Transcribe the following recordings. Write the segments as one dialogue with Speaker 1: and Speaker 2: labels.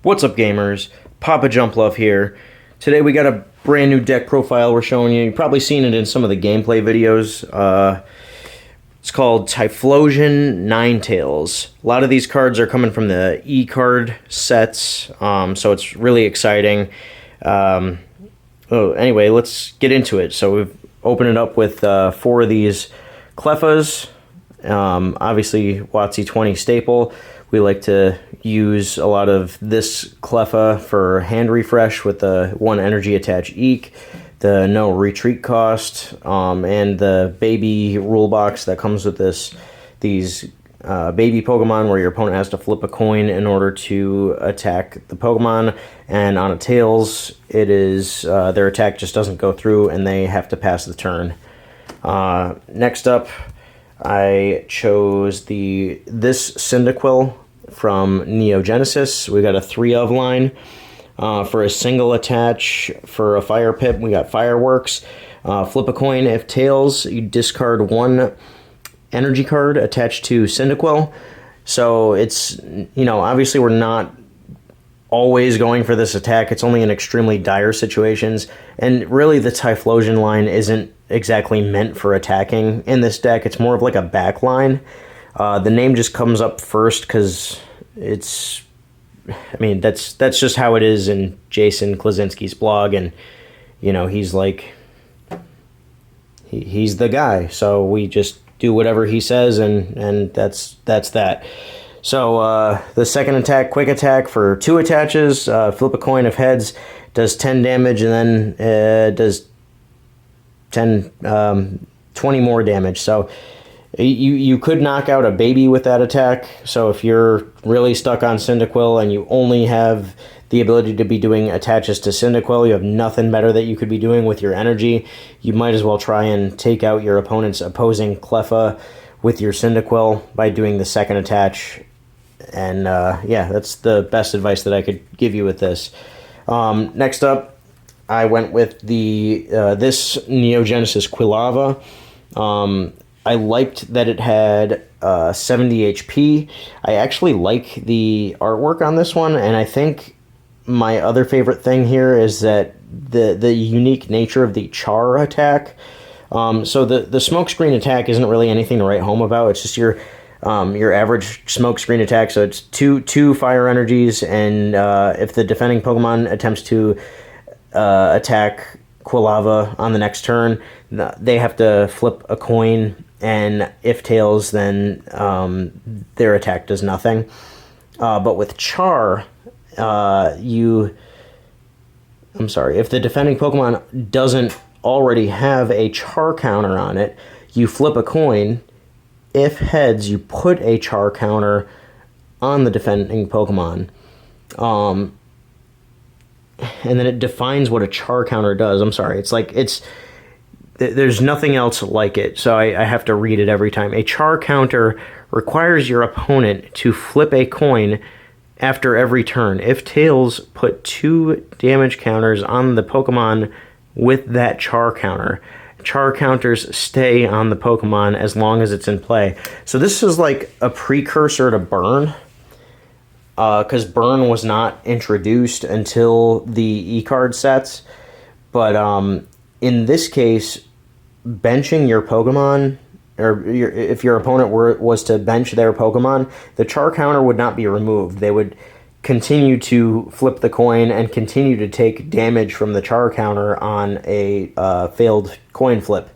Speaker 1: What's up, gamers? Papa Jumpluff here. Today we got a brand new deck profile we're showing you. You've probably seen it in some of the gameplay videos. It's called Typhlosion Ninetales. A lot of these cards are coming from the E-card sets, so it's really exciting. Anyway, let's get into it. So we've opened it up with 4 of these Cleffas. Obviously, WotC-20 staple. We like to use a lot of this Cleffa for hand refresh with the 1 energy attach Eek, the no retreat cost, and the baby rule box that comes with these baby Pokemon where your opponent has to flip a coin in order to attack the Pokemon, and on a Tails, it is their attack just doesn't go through and they have to pass the turn. Next up, I chose this Cyndaquil from Neo Genesis. We got a 3 of line. For a single attach for a fire pip, we got Fireworks. Flip a coin. If tails, you discard 1 energy card attached to Cyndaquil. So it's, obviously we're not always going for this attack. It's only in extremely dire situations. And really the Typhlosion line isn't exactly meant for attacking in this deck. It's more of like a back line. The name just comes up first because it's, that's just how it is in Jason Klaczynski's blog, and he's like, he's the guy, so we just do whatever he says, and that's that. So the second attack, quick attack for 2 attaches, flip a coin. If heads, does 10 damage, and then does 20 more damage. So you could knock out a baby with that attack. So if you're really stuck on Cyndaquil and you only have the ability to be doing attaches to Cyndaquil, you have nothing better that you could be doing with your energy, you might as well try and take out your opponent's opposing Cleffa with your Cyndaquil by doing the second attach. And yeah, that's the best advice that I could give you with this. Next up, I went with this Neo Genesis Quilava. I liked that it had 70 HP. I actually like the artwork on this one, and I think my other favorite thing here is that the unique nature of the Char attack. So the smokescreen attack isn't really anything to write home about. It's just your average smokescreen attack. So it's two fire energies, and if the defending Pokemon attempts to attack Quilava on the next turn, they have to flip a coin, and if tails, then their attack does nothing. But with Char, if the defending Pokemon doesn't already have a Char counter on it, you flip a coin. If heads, you put a Char counter on the defending Pokemon. And then it defines what a Char counter does. There's nothing else like it, so I have to read it every time. A Char counter requires your opponent to flip a coin after every turn. If tails, put 2 damage counters on the Pokemon with that Char counter. Char counters stay on the Pokemon as long as it's in play. So this is like a precursor to Burn, because Burn was not introduced until the E-card sets. But in this case, benching your Pokemon, or if your opponent was to bench their Pokemon, the Char counter would not be removed. They would continue to flip the coin and continue to take damage from the Char counter on a failed coin flip.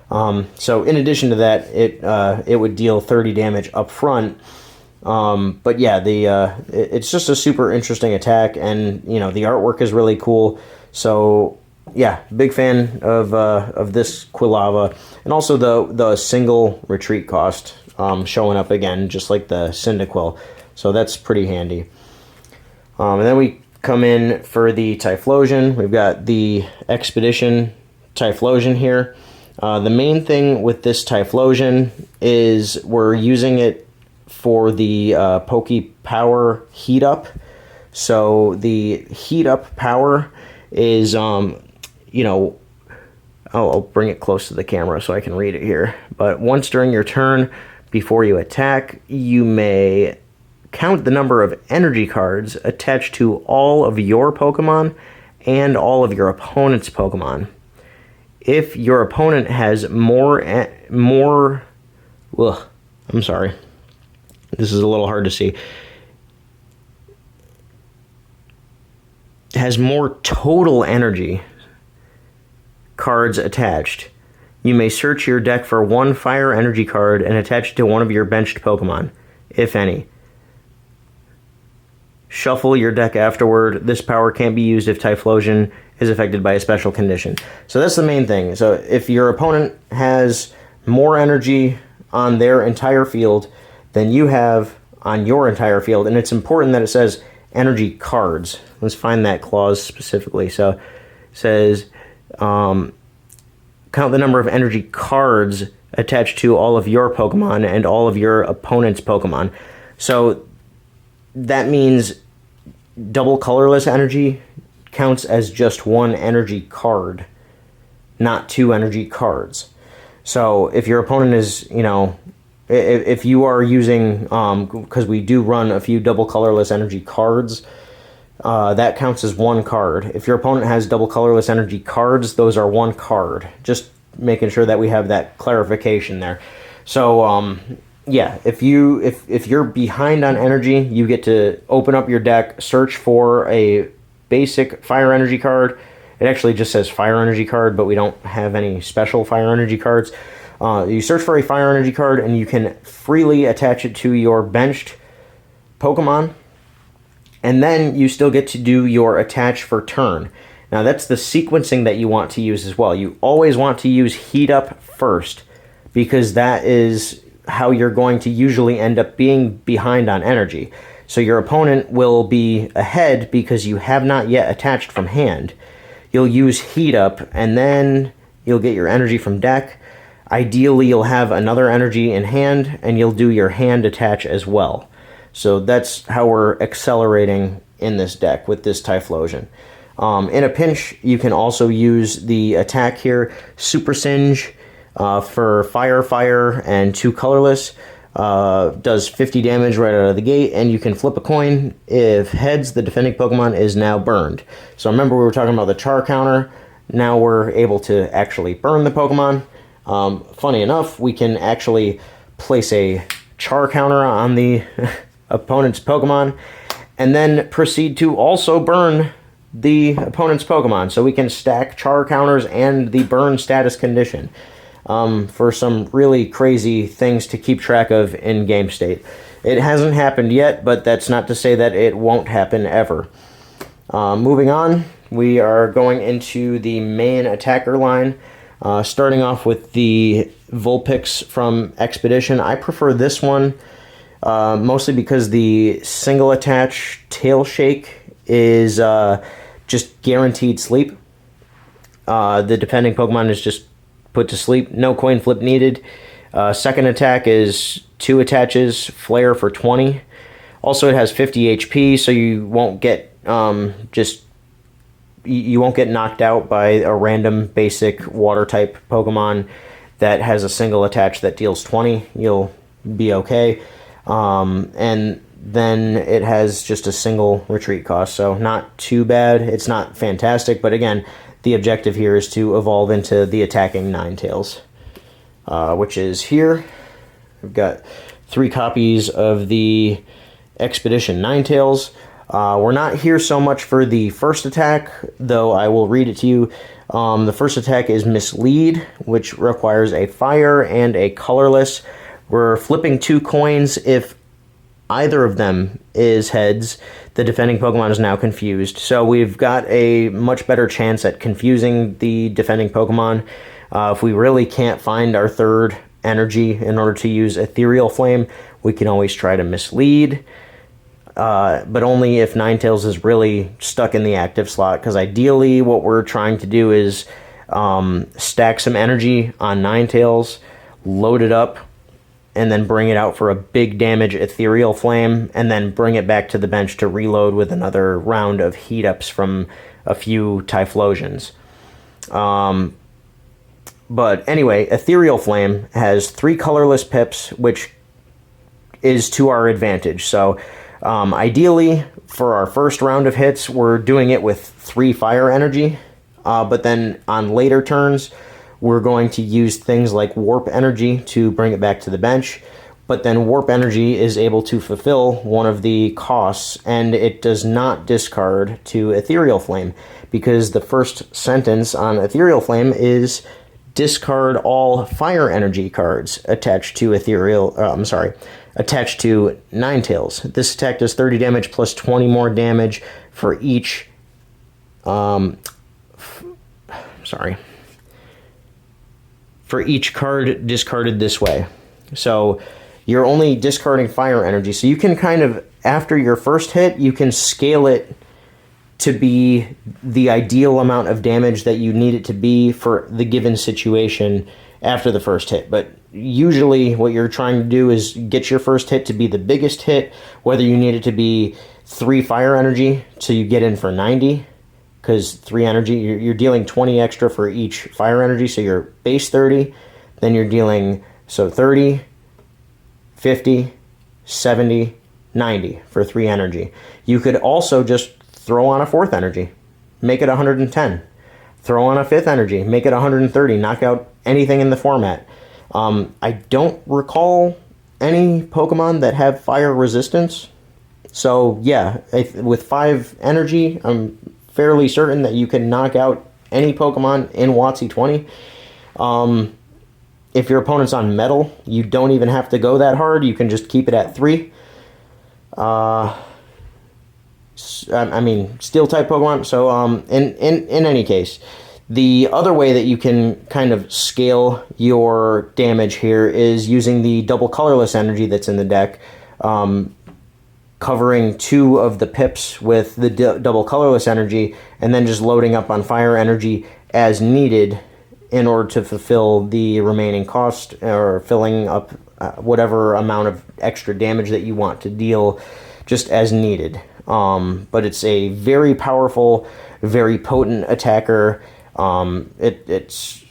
Speaker 1: So in addition to that, it would deal 30 damage up front. But yeah, it's just a super interesting attack, and the artwork is really cool. So yeah, big fan of this Quilava, and also the single retreat cost showing up again, just like the Cyndaquil. So that's pretty handy. And then we come in for the Typhlosion. We've got the Expedition Typhlosion here. The main thing with this Typhlosion is we're using it for the Poke Power Heat Up. So the Heat Up power is, I'll bring it close to the camera so I can read it here. But once during your turn, before you attack, you may count the number of energy cards attached to all of your Pokemon and all of your opponent's Pokemon. If your opponent has more, I'm sorry, this is a little hard to see, has more total energy cards attached, you may search your deck for one fire energy card and attach it to one of your benched Pokemon, if any. Shuffle your deck afterward. This power can't be used if Typhlosion is affected by a special condition. So that's the main thing. So if your opponent has more energy on their entire field than you have on your entire field, and it's important that it says energy cards. Let's find that clause specifically. So it says, count the number of energy cards attached to all of your Pokemon and all of your opponent's Pokemon. So that means double colorless energy counts as just one energy card, not two energy cards. So if your opponent is, if you are using, because we do run a few double colorless energy cards, that counts as one card. If your opponent has double colorless energy cards, those are one card. Just making sure that we have that clarification there. So, yeah, if you're behind on energy, you get to open up your deck, search for a basic fire energy card. It actually just says fire energy card, but we don't have any special fire energy cards. You search for a fire energy card, and you can freely attach it to your benched Pokemon, and then you still get to do your attach for turn. Now, that's the sequencing that you want to use as well. You always want to use Heat Up first, because that is how you're going to usually end up being behind on energy. So your opponent will be ahead because you have not yet attached from hand. You'll use Heat Up, and then you'll get your energy from deck. Ideally, you'll have another energy in hand, and you'll do your hand attach as well. So that's how we're accelerating in this deck with this Typhlosion. In a pinch, you can also use the attack here, Super Singe, for fire, and 2 colorless. Does 50 damage right out of the gate, and you can flip a coin. If heads, the defending Pokemon is now burned. So remember, we were talking about the char counter. Now we're able to actually burn the Pokemon. Funny enough, we can actually place a char counter on the opponent's Pokemon and then proceed to also burn the opponent's Pokemon. So we can stack char counters and the burn status condition for some really crazy things to keep track of in game state. It hasn't happened yet, but that's not to say that it won't happen ever. Moving on, we are going into the main attacker line. Starting off with the Vulpix from Expedition. I prefer this one mostly because the single attach tail shake is just guaranteed sleep. The defending Pokemon is just put to sleep. No coin flip needed. Second attack is 2 attaches, flare for 20. Also, it has 50 HP, so you won't get you won't get knocked out by a random basic water type Pokemon that has a single attach that deals 20. You'll be okay. And then it has just a single retreat cost, so not too bad. It's not fantastic, but again, the objective here is to evolve into the attacking Ninetales, which is here. We've got 3 copies of the Expedition Ninetales. We're not here so much for the first attack, though I will read it to you. The first attack is Mislead, which requires a fire and a colorless. We're flipping 2 coins. If either of them is heads, the defending Pokemon is now confused. So we've got a much better chance at confusing the defending Pokemon. If we really can't find our third energy in order to use Ethereal Flame, we can always try to Mislead. But only if Ninetales is really stuck in the active slot, because ideally what we're trying to do is stack some energy on Ninetales, load it up, and then bring it out for a big damage Ethereal Flame, and then bring it back to the bench to reload with another round of heat ups from a few Typhlosions. But anyway, Ethereal Flame has 3 colorless pips, which is to our advantage. So Ideally, for our first round of hits, we're doing it with 3 fire energy, but then on later turns, we're going to use things like warp energy to bring it back to the bench. But then warp energy is able to fulfill one of the costs, and it does not discard to Ethereal Flame, because the first sentence on Ethereal Flame is discard all fire energy cards attached to attached to Ninetales. This attack does 30 damage plus 20 more damage for each for each card discarded this way. So you're only discarding fire energy. So you can kind of, after your first hit, you can scale it to be the ideal amount of damage that you need it to be for the given situation after the first hit. But usually what you're trying to do is get your first hit to be the biggest hit, whether you need it to be 3 fire energy so you get in for 90, because 3 energy, you're dealing 20 extra for each fire energy, so you're base 30, then you're dealing, so 30, 50, 70, 90 for 3 energy. You could also just throw on a 4th energy, make it 110. Throw on a 5th energy, make it 130, knock out anything in the format. I don't recall any Pokemon that have fire resistance. So yeah, with 5 energy, I'm fairly certain that you can knock out any Pokemon in WotC-20. If your opponent's on metal, you don't even have to go that hard. You can just keep it at 3. I mean, steel-type Pokemon. So in any case, the other way that you can kind of scale your damage here is using the double colorless energy that's in the deck, covering 2 of the pips with the double colorless energy, and then just loading up on fire energy as needed in order to fulfill the remaining cost, or filling up whatever amount of extra damage that you want to deal just as needed. But it's a very powerful, very potent attacker. It's,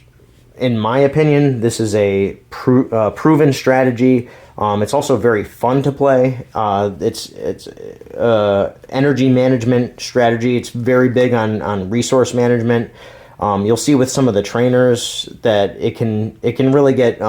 Speaker 1: in my opinion, this is a proven strategy. It's also very fun to play. It's energy management strategy. It's very big on resource management. You'll see with some of the trainers that it can really get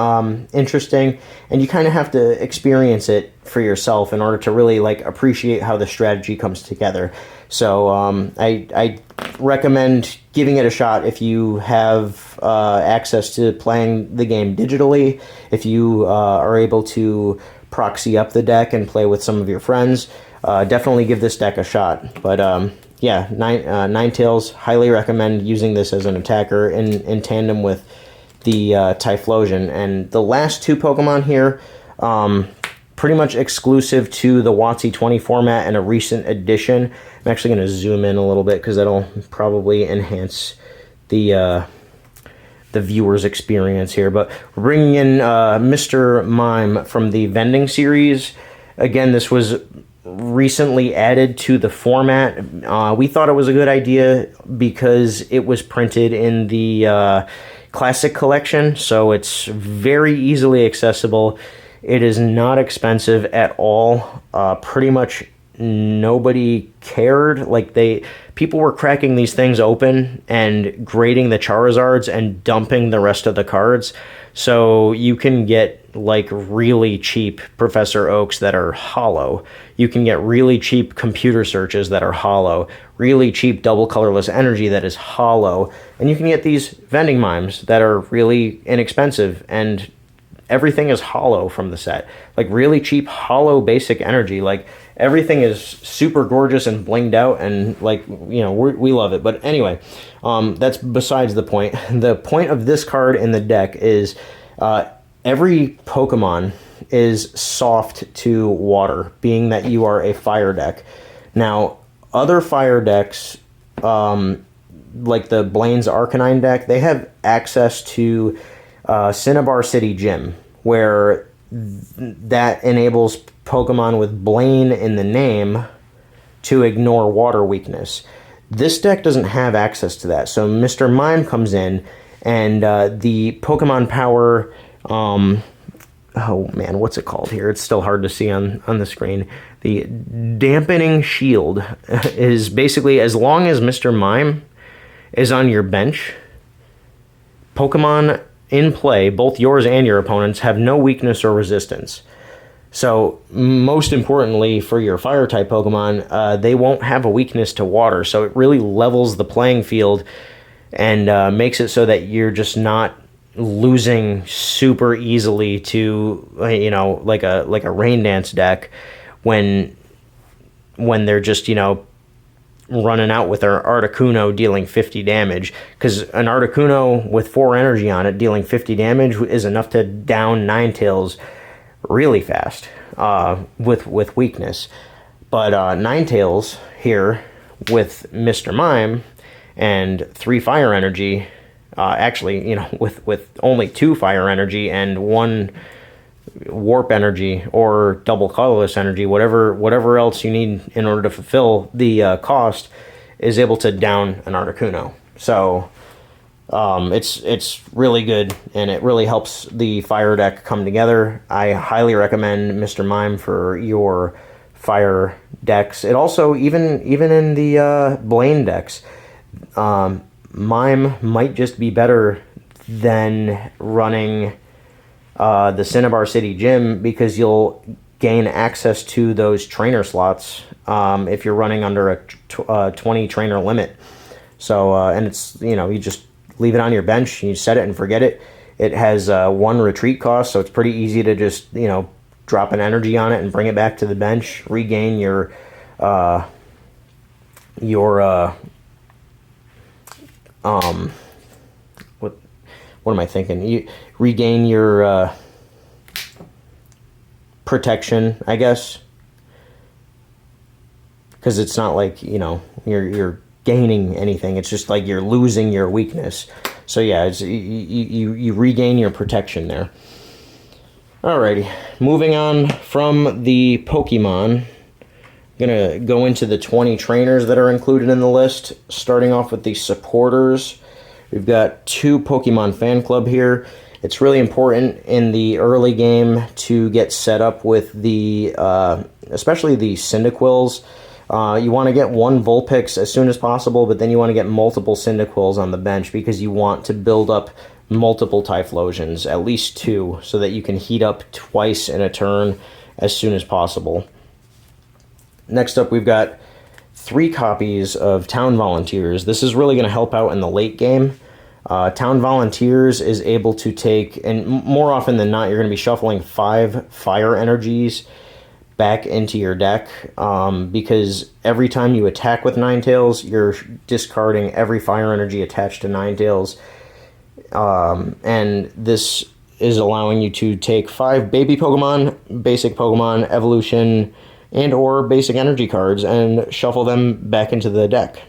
Speaker 1: interesting, and you kind of have to experience it for yourself in order to really like appreciate how the strategy comes together. So I recommend giving it a shot if you have access to playing the game digitally. If you are able to proxy up the deck and play with some of your friends, definitely give this deck a shot. But yeah, Ninetales, highly recommend using this as an attacker in tandem with the Typhlosion. And the last 2 Pokemon here, pretty much exclusive to the WotC-20 format and a recent addition. I'm actually going to zoom in a little bit because that'll probably enhance the viewer's experience here. But we're bringing in Mr. Mime from the Vending series. Again, this was recently added to the format. We thought it was a good idea because it was printed in the Classic Collection, so it's very easily accessible. It is not expensive at all. Pretty much nobody cared. Like, people were cracking these things open and grading the Charizards and dumping the rest of the cards. So you can get like really cheap Professor Oaks that are hollow. You can get really cheap computer searches that are hollow. Really cheap double colorless energy that is hollow. And you can get these vending mimes that are really inexpensive, and everything is hollow from the set. Like really cheap hollow basic energy. Like everything is super gorgeous and blinged out, and like, you know, we love it. But anyway, that's besides the point. The point of this card in the deck is every Pokemon is soft to water, being that you are a fire deck. Now, other fire decks, like the Blaine's Arcanine deck, they have access to Cinnabar City Gym, where that enables Pokemon with Blaine in the name to ignore water weakness. This deck doesn't have access to that, so Mr. Mime comes in, and the Pokemon Power oh man, what's it called here? It's still hard to see on the screen. The dampening shield is basically, as long as Mr. Mime is on your bench, Pokemon in play, both yours and your opponent's, have no weakness or resistance. So, most importantly for your fire-type Pokemon, they won't have a weakness to water, so it really levels the playing field and makes it so that you're just not losing super easily to, you know, like a Rain Dance deck when they're just, you know, running out with our Articuno dealing 50 damage, because an Articuno with 4 energy on it dealing 50 damage is enough to down Ninetales really fast with weakness. But Ninetales here with Mr. Mime and 3 fire energy, actually, you know, with only 2 fire energy and 1 warp energy or double colorless energy, whatever else you need in order to fulfill the cost, is able to down an Articuno. So it's really good, and it really helps the fire deck come together. I highly recommend Mr. Mime for your fire decks. It also, even in the Blaine decks, Mime might just be better than running the Cinnabar City Gym, because you'll gain access to those trainer slots if you're running under a 20 trainer limit. So, and it's, you know, you just leave it on your bench, you set it and forget it. It has 1 retreat cost, so it's pretty easy to just, you know, drop an energy on it and bring it back to the bench, regain your what am I thinking? You regain your protection, I guess, because it's not like, you know, you're gaining anything. It's just like you're losing your weakness. So yeah, it's, you regain your protection there. Alrighty, moving on from the Pokemon, I'm gonna go into the 20 trainers that are included in the list, starting off with the supporters. We've got 2 Pokemon Fan Club here. It's really important in the early game to get set up with the, especially the Cyndaquils. You want to get 1 Vulpix as soon as possible, but then you want to get multiple Cyndaquils on the bench, because you want to build up multiple Typhlosions, at least 2, so that you can heat up twice in a turn as soon as possible. Next up, we've got 3 copies of Town Volunteers. This is really going to help out in the late game. Town Volunteers is able to take, and more often than not, you're going to be shuffling 5 fire energies back into your deck, because every time you attack with Ninetales, you're discarding every fire energy attached to Ninetales, and this is allowing you to take 5 baby Pokemon, basic Pokemon, evolution, and or basic energy cards and shuffle them back into the deck.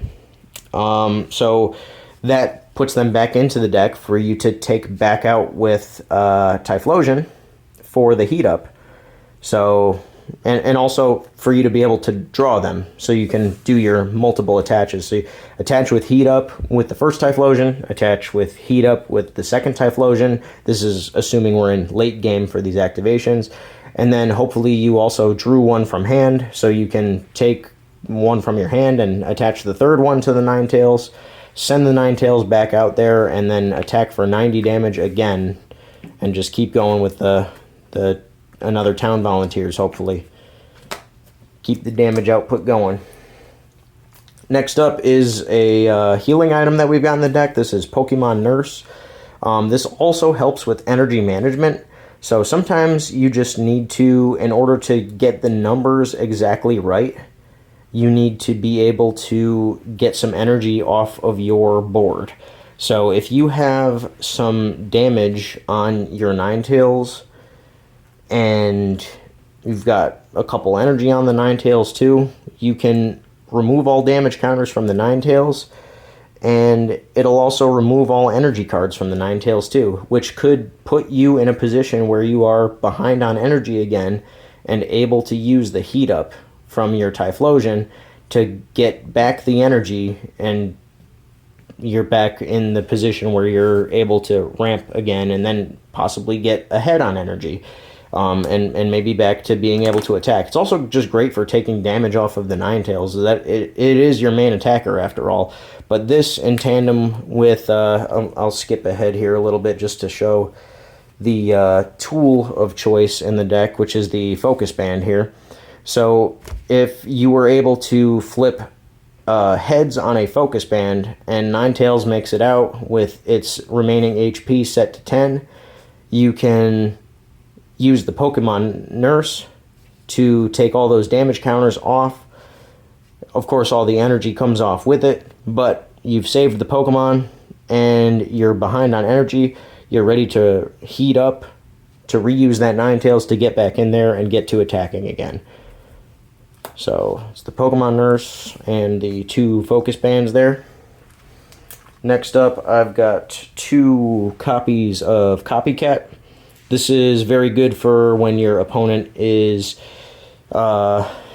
Speaker 1: So that puts them back into the deck for you to take back out with Typhlosion for the heat up. So, and also for you to be able to draw them, so you can do your multiple attaches. So you attach with heat up with the first Typhlosion, attach with heat up with the second Typhlosion. This is assuming we're in late game for these activations. And then hopefully you also drew 1 from hand, so you can take 1 from your hand and attach the third one to the Ninetales, send the Ninetales back out there, and then attack for 90 damage again, and just keep going with the another Town Volunteers, hopefully. Keep the damage output going. Next up is a healing item that we've got in the deck. This is Pokemon Nurse. This also helps with energy management. So sometimes you just need to, in order to get the numbers exactly right, you need to be able to get some energy off of your board. So if you have some damage on your Ninetales, and you've got a couple energy on the Ninetales too, you can remove all damage counters from the Ninetales, and it'll also remove all energy cards from the Ninetales too, which could put you in a position where you are behind on energy again and able to use the heat up from your Typhlosion to get back the energy, and you're back in the position where you're able to ramp again and then possibly get ahead on energy. and maybe back to being able to attack. It's also just great for taking damage off of the Ninetales. That it is your main attacker after all. But this in tandem with, I'll skip ahead here a little bit just to show the tool of choice in the deck, which is the focus band here. So if you were able to flip heads on a focus band and Ninetales makes it out with its remaining HP set to 10, you can use the Pokemon Nurse to take all those damage counters off. Of course, all the energy comes off with it, but you've saved the Pokemon and you're behind on energy. You're ready to heat up to reuse that Ninetales to get back in there and get to attacking again. So it's the Pokemon Nurse and the 2 focus bands there. Next up, I've got 2 copies of Copycat. This is very good for when your opponent is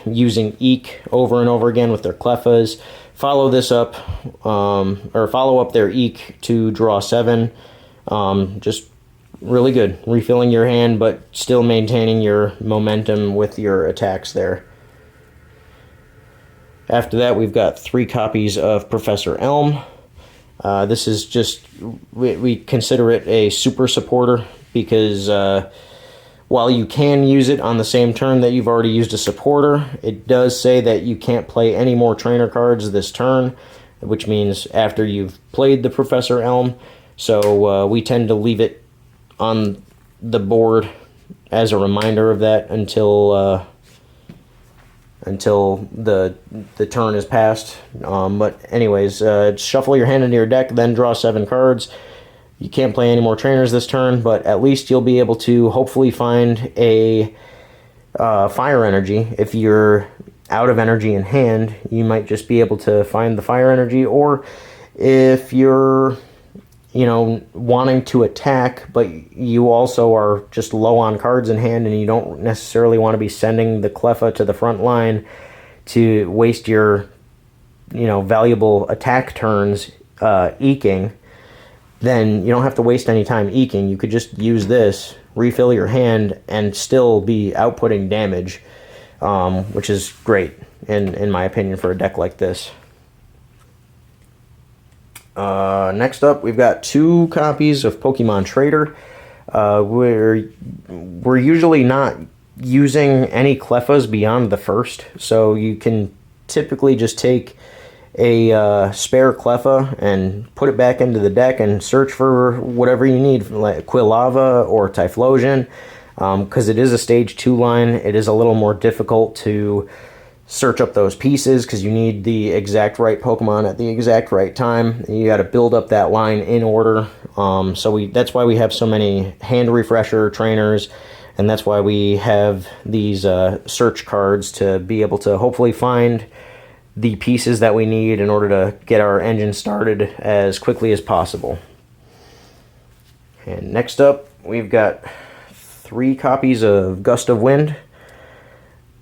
Speaker 1: using Eek over and over again with their Clefas. Follow this up, or follow up their Eek to draw 7. Just really good. Refilling your hand, but still maintaining your momentum with your attacks there. After that, we've got 3 copies of Professor Elm. This is just, we consider it a super supporter because while you can use it on the same turn that you've already used a supporter, it does say that you can't play any more trainer cards this turn, which means after you've played the Professor Elm. So we tend to leave it on the board as a reminder of that until the turn is passed. But anyways, shuffle your hand into your deck, then draw 7 cards. You can't play any more trainers this turn, but at least you'll be able to hopefully find a fire energy. If you're out of energy in hand, you might just be able to find the fire energy, or if you're wanting to attack, but you also are just low on cards in hand and you don't necessarily want to be sending the Cleffa to the front line to waste your, valuable attack turns eking, then you don't have to waste any time eking. You could just use this, refill your hand, and still be outputting damage, which is great, in my opinion, for a deck like this. Next up, we've got 2 copies of Pokemon Trader. We're usually not using any Cleffas beyond the first, so you can typically just take a spare Cleffa and put it back into the deck and search for whatever you need, like Quilava or Typhlosion, because it is a stage 2 line. It is a little more difficult to search up those pieces because you need the exact right Pokemon at the exact right time. You got to build up that line in order. So that's why we have so many hand refresher trainers, and that's why we have these search cards to be able to hopefully find the pieces that we need in order to get our engine started as quickly as possible. And next up, we've got 3 copies of Gust of Wind.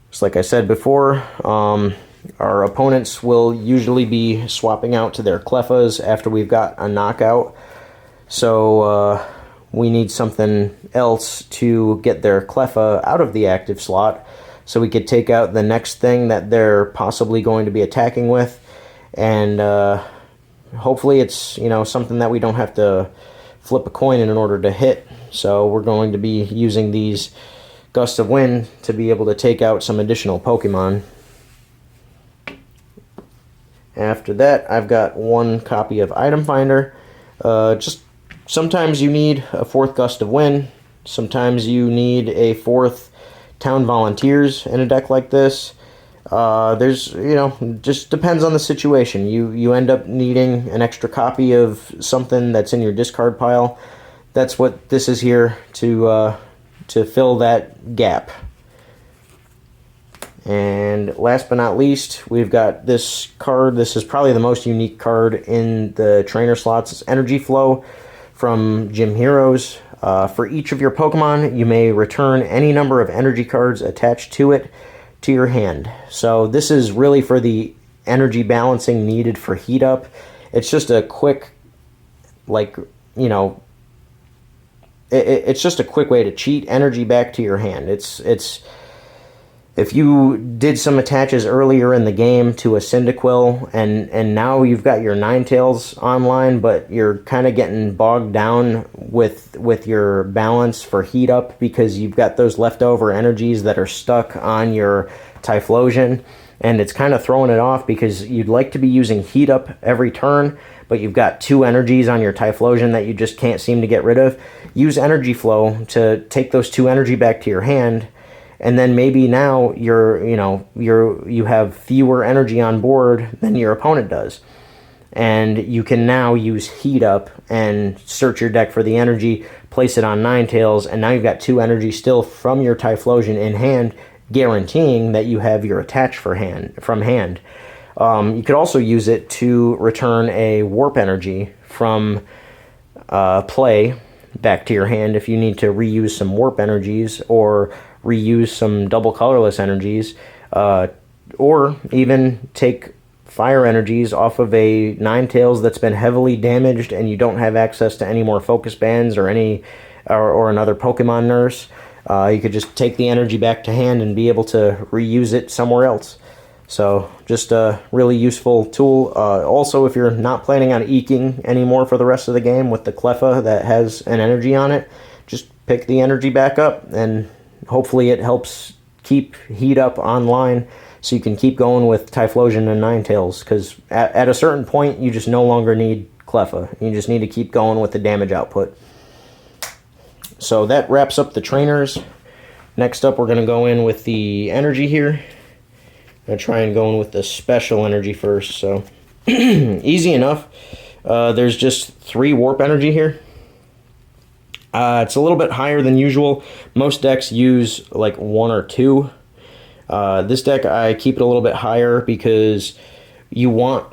Speaker 1: Just like I said before, our opponents will usually be swapping out to their Cleffas after we've got a knockout. So we need something else to get their Cleffa out of the active slot so we could take out the next thing that they're possibly going to be attacking with. And hopefully it's, something that we don't have to flip a coin in order to hit. So we're going to be using these Gust of Wind to be able to take out some additional Pokemon. After that, I've got 1 copy of Item Finder. Just sometimes you need a 4th Gust of Wind. Sometimes you need a 4th Town Volunteers in a deck like this. There's, just depends on the situation. You end up needing an extra copy of something that's in your discard pile. That's what this is here to fill that gap. And last but not least, we've got this card. This is probably the most unique card in the trainer slots. It's Energy Flow from Gym Heroes. For each of your Pokemon, you may return any number of energy cards attached to it to your hand. So this is really for the energy balancing needed for heat up. It's just a quick, it's just a quick way to cheat energy back to your hand. It's if you did some attaches earlier in the game to a Cyndaquil, and now you've got your Ninetales online, but you're kind of getting bogged down with your balance for heat up because you've got those leftover energies that are stuck on your Typhlosion, and it's kind of throwing it off because you'd like to be using heat up every turn, but you've got 2 energies on your Typhlosion that you just can't seem to get rid of. Use Energy Flow to take those 2 energy back to your hand. And then maybe now you have fewer energy on board than your opponent does. And you can now use Heat Up and search your deck for the energy, place it on Ninetales, and now you've got 2 energy still from your Typhlosion in hand, guaranteeing that you have your attach from hand. You could also use it to return a Warp energy from play back to your hand if you need to reuse some Warp energies or reuse some double colorless energies, or even take fire energies off of a Ninetales that's been heavily damaged and you don't have access to any more focus bands or another Pokemon nurse. You could just take the energy back to hand and be able to reuse it somewhere else. So just a really useful tool. Also, if you're not planning on eking anymore for the rest of the game with the Cleffa that has an energy on it, just pick the energy back up, and hopefully it helps keep Heat Up online so you can keep going with Typhlosion and Ninetales, because at a certain point you just no longer need Cleffa. You just need to keep going with the damage output. So that wraps up the trainers. Next up, we're going to go in with the energy here. I'm going to try and go in with the special energy first. So easy enough. There's just 3 warp energy here. It's a little bit higher than usual. Most decks use like 1 or 2. This deck, I keep it a little bit higher because you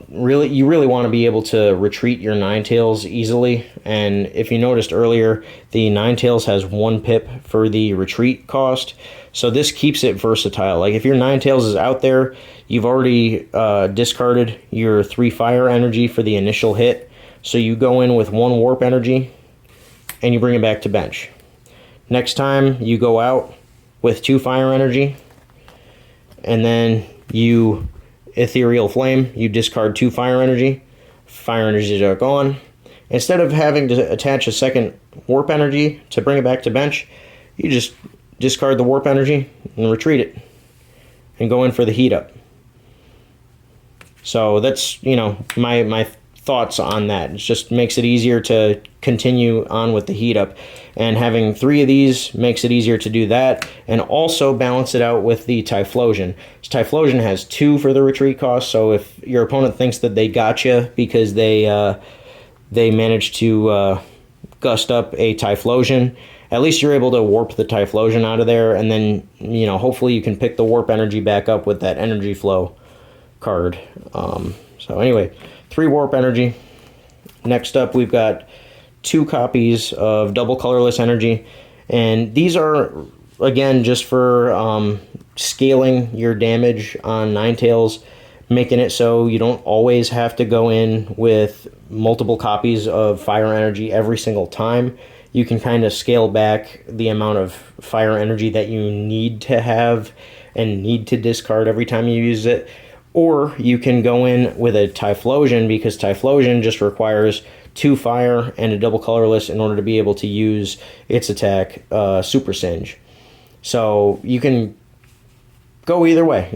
Speaker 1: really want to be able to retreat your Ninetales easily. And if you noticed earlier, the Ninetales has 1 pip for the retreat cost. So this keeps it versatile. Like if your Ninetales is out there, you've already discarded your 3 fire energy for the initial hit. So you go in with 1 warp energy and you bring it back to bench. Next time you go out with 2 fire energy, and then you Ethereal Flame, you discard 2 fire energy. Fire energies are gone. Instead of having to attach a second warp energy to bring it back to bench, you just discard the warp energy and retreat it and go in for the Heat Up. So that's, my thoughts on that. It just makes it easier to continue on with the Heat Up, and having 3 of these makes it easier to do that, and also balance it out with the Typhlosion. Typhlosion has 2 for the retreat cost, so if your opponent thinks that they got you because they managed to gust up a Typhlosion, at least you're able to warp the Typhlosion out of there, and then hopefully you can pick the warp energy back up with that energy flow card. So anyway, 3 warp energy. Next up, we've got 2 copies of double colorless energy, and these are again just for scaling your damage on Ninetales, making it so you don't always have to go in with multiple copies of fire energy every single time. You can kind of scale back the amount of fire energy that you need to have and need to discard every time you use it. Or you can go in with a Typhlosion, because Typhlosion just requires 2 fire and a double colorless in order to be able to use its attack, Super Singe. So you can go either way.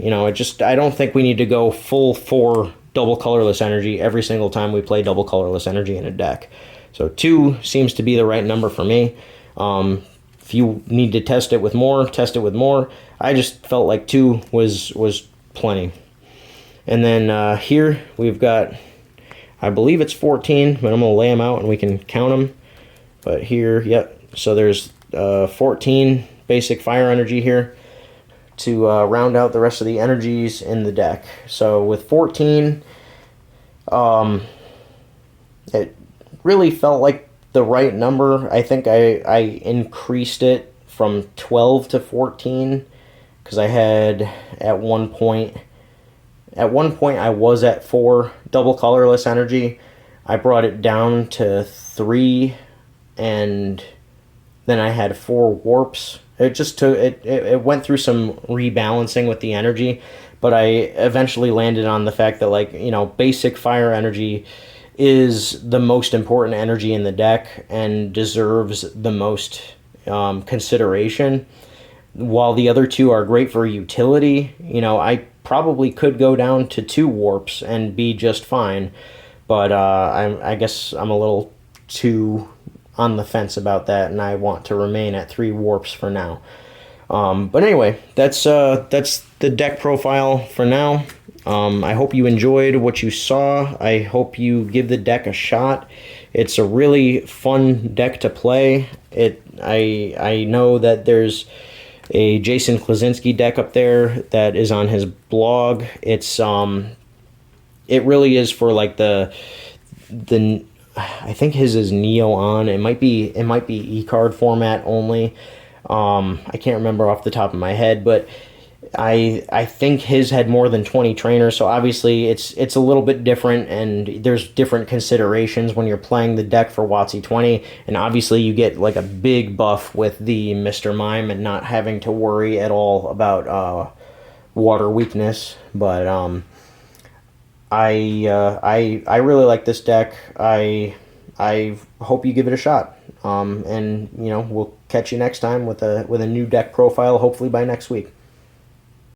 Speaker 1: I don't think we need to go full 4 double colorless energy every single time we play double colorless energy in a deck. So 2 seems to be the right number for me. If you need to test it with more, test it with more. I just felt like 2 was plenty. And then here we've got, I believe it's 14, but I'm going to lay them out and we can count them. But here, yep, so there's 14 basic fire energy here to round out the rest of the energies in the deck. So with 14, it really felt like the right number. I think I increased it from 12 to 14 because I had at one point I was at 4 double colorless energy. I brought it down to 3 and Then I had 4 warps. It just took it went through some rebalancing with the energy, but I eventually landed on the fact that, like, you know, basic fire energy is the most important energy in the deck and deserves the most consideration. While the other two are great for utility, you know, I probably could go down to 2 warps and be just fine. But I guess I'm a little too on the fence about that, and I want to remain at 3 warps for now. But anyway, that's the deck profile for now. I hope you enjoyed what you saw. I hope you give the deck a shot. It's a really fun deck to play. I know that there's a Jason Klaczynski deck up there that is on his blog. It really is for like the I think his is Neo on. It might be e-card format only. I can't remember off the top of my head, but I think his had more than 20 trainers, so obviously it's a little bit different, and there's different considerations when you're playing the deck for WotC-20, and obviously you get like a big buff with the Mr. Mime and not having to worry at all about water weakness. But I really like this deck. I hope you give it a shot. And you know, we'll catch you next time with a new deck profile, hopefully by next week.